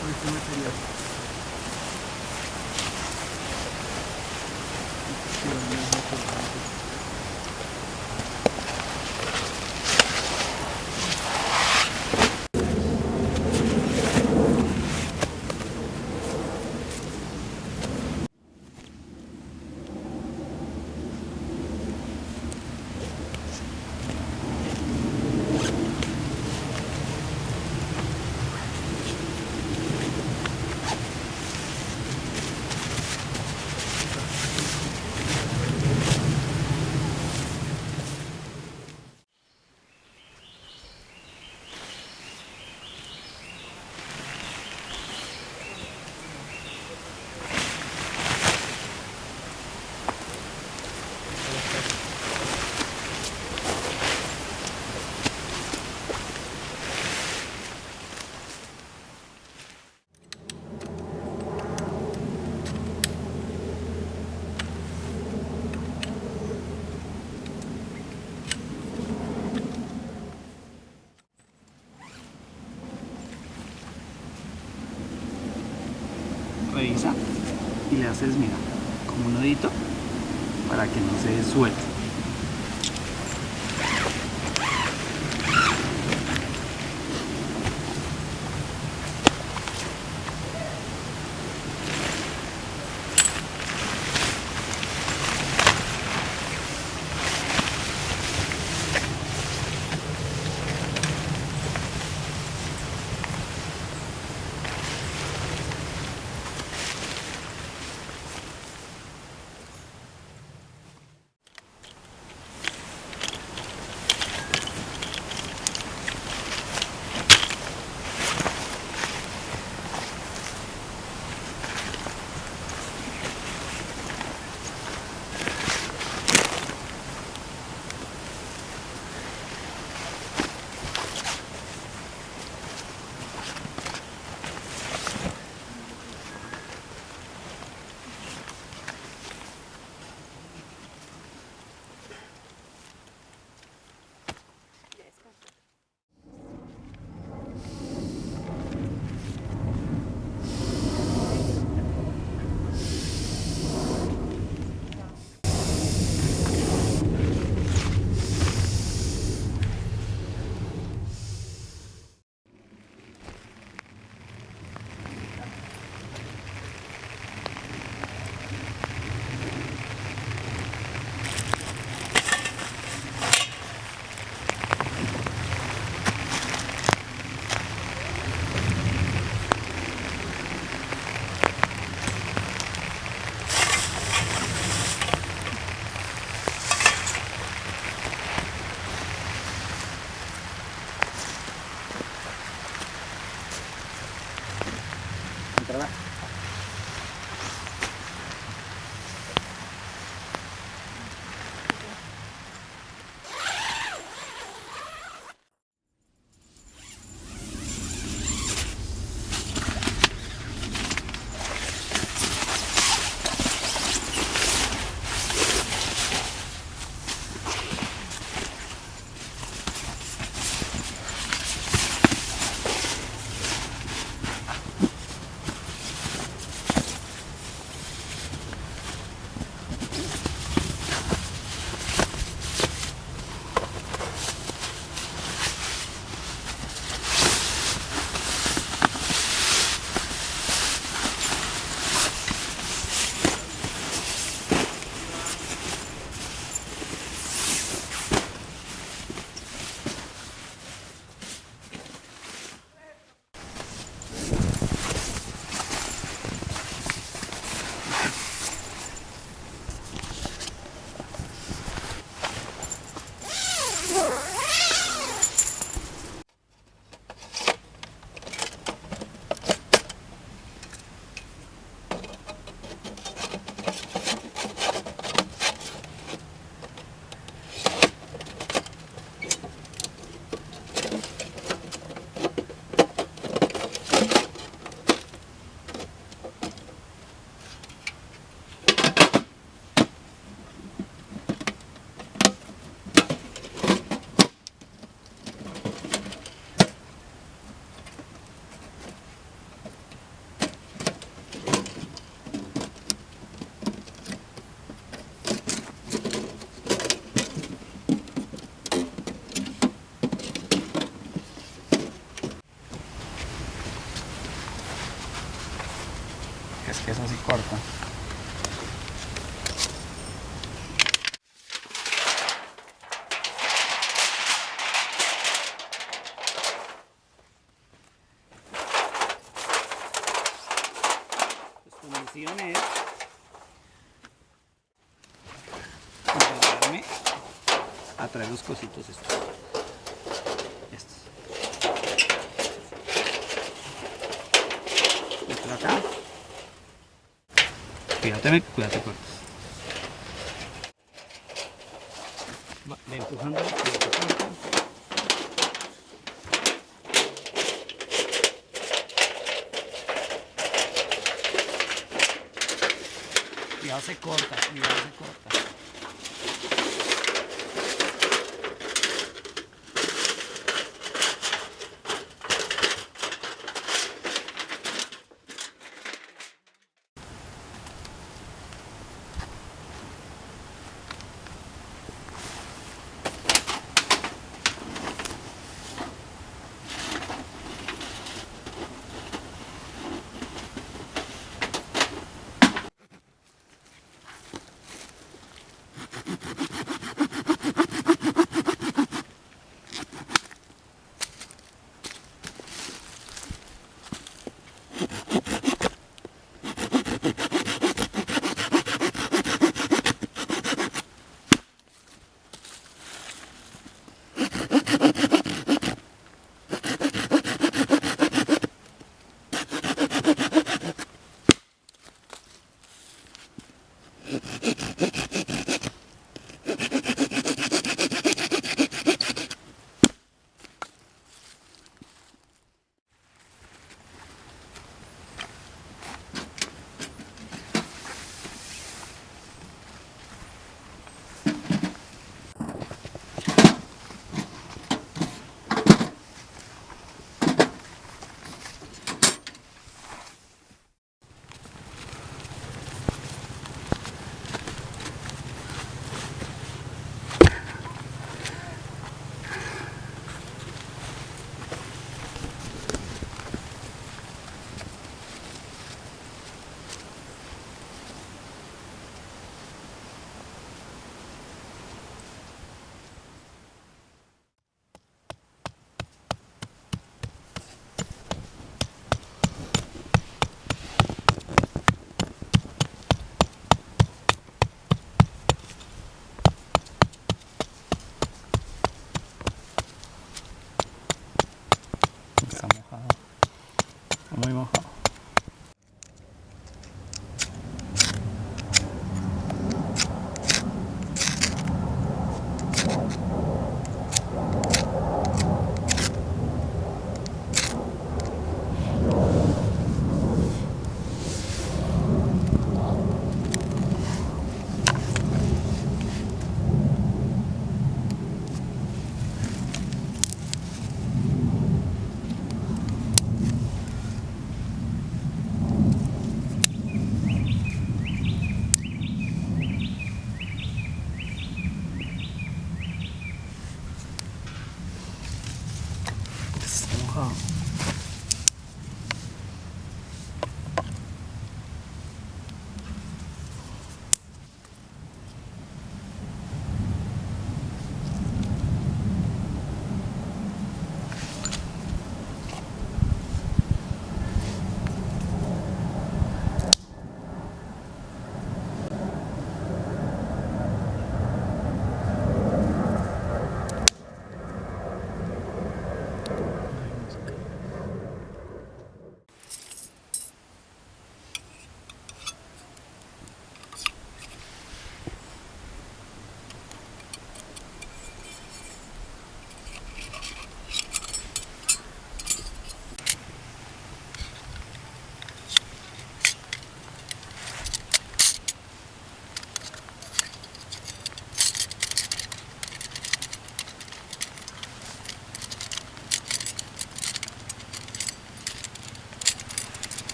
con este material. Revisa y le haces, mira, como un nudito para que no se suelte. Entrada. porque es que eso sí corta. Pues tu misión es ayudarme a traer los cositos estos. Esto acá. Cuídate cortas. Ve empujando, cuídate cortas. Cuidado se corta, cuidado se corta. Está mojado, muy mojado.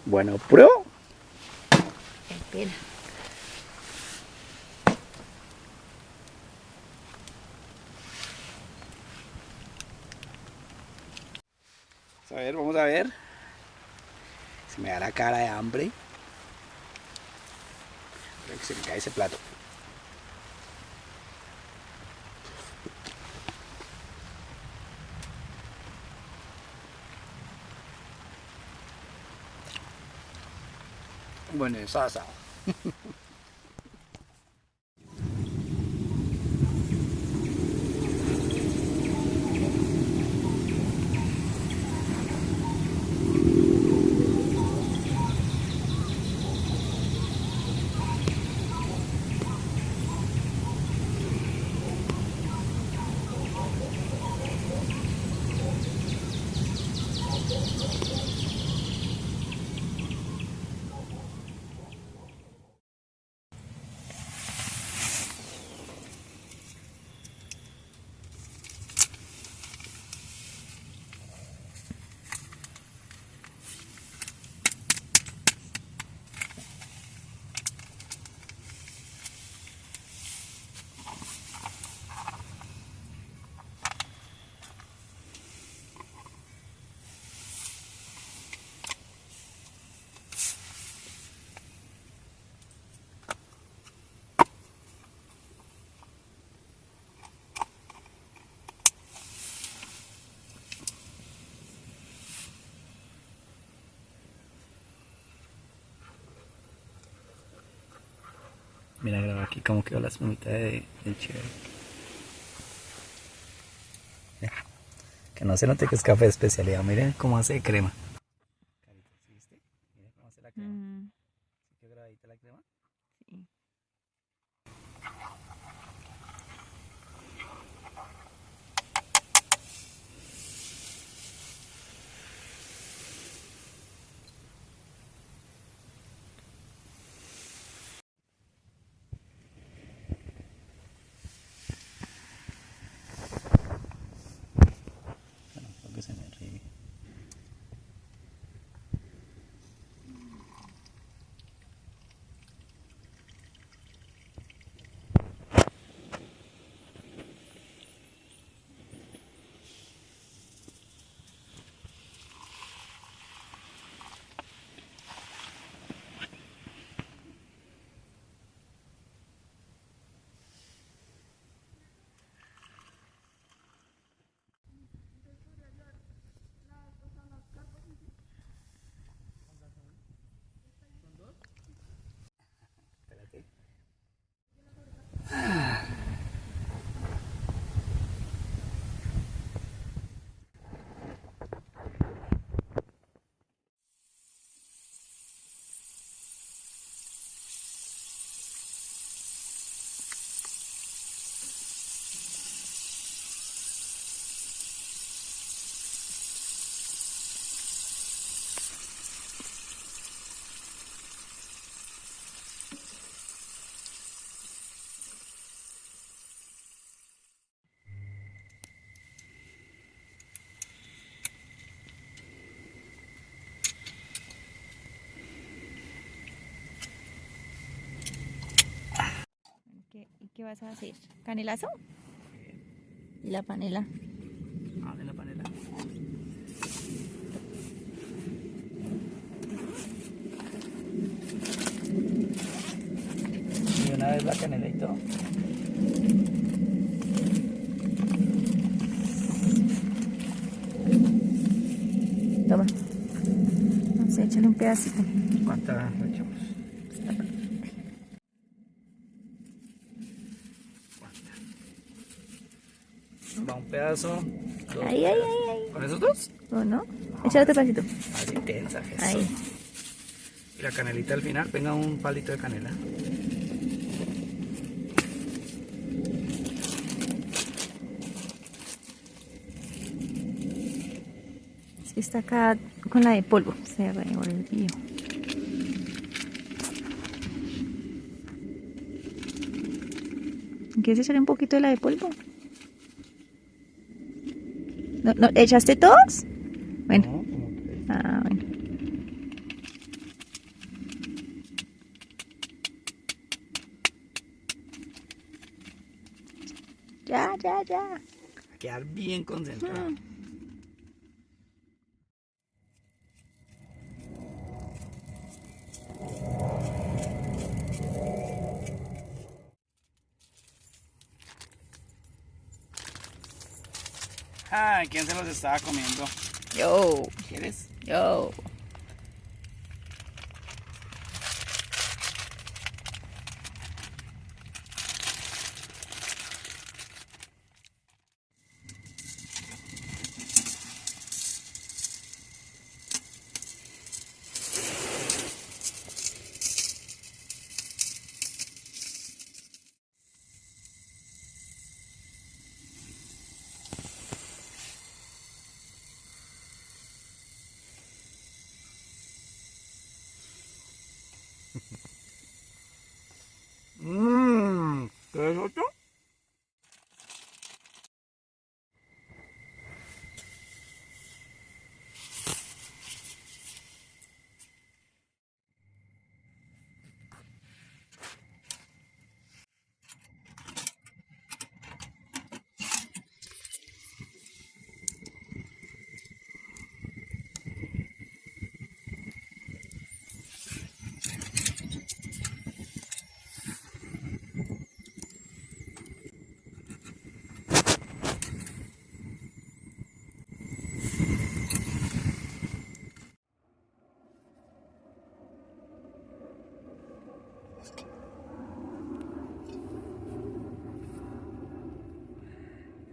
Bueno, pruebo. Espera. A ver, vamos a ver. Se me da la cara de hambre. Creo que se me cae ese plato. Bueno, eso asado. Mira, graba aquí cómo quedó la espumita del chévere. Que no se note que es café de especialidad. Miren cómo hace crema. Carita, ¿sí viste? Miren cómo hace la crema. ¿Sí quedó grabadita la crema? Sí. Bueno, creo que se me ríe. Espérate. ¿Y qué vas a hacer? ¿Canelazo? ¿Y la panela? Abre la panela. Y una vez la canela y todo. Toma. Vamos a echarle un pedacito. ¿Cuánta le echamos? Va un pedazo. Dos Ahí, ahí, ahí, ahí. ¿Con esos dos? ¿O no? Échale otro pedacito. Así tensa, Jesús. Ahí. Y la canelita al final, venga un palito de canela. Es que está acá con la de polvo. Se revolvió. ¿Quieres echarle un poquito de la de polvo? ¿No, echaste todos? Bueno. No, como que... Ah, bueno. Ya, ya, ya. A quedar bien concentrado. Ay, ¿quién se los estaba comiendo? Yo, ¿Quieres? yo. ¿Qué es otro?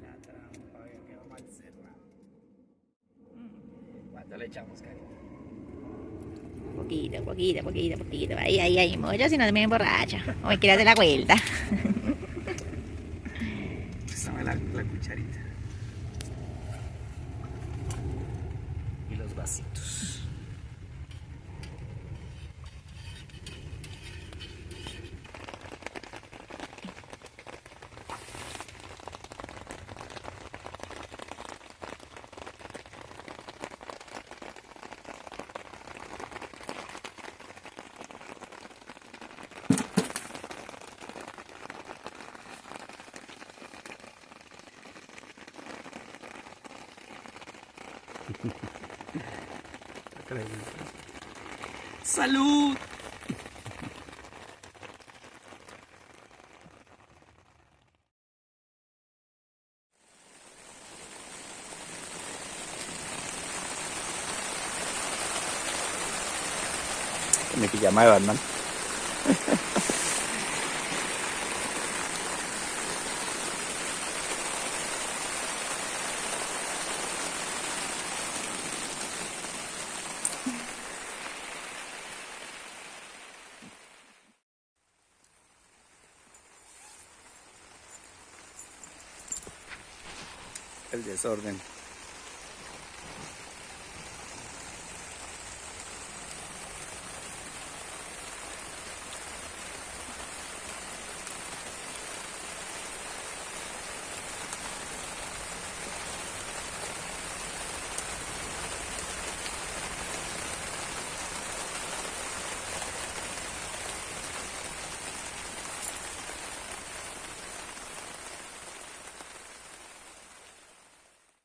La trampa, veo que vamos a hacer nada. ¿Cuánto le echamos, Cari? Poquito, poquito, poquito, poquito. Ahí, ahí, ahí. Mucho, si no me emborracha. O me quieres hacer la vuelta. Préstame la cucharita. Y los vasitos. ¡Salud! Mi pijama de Batman. El desorden.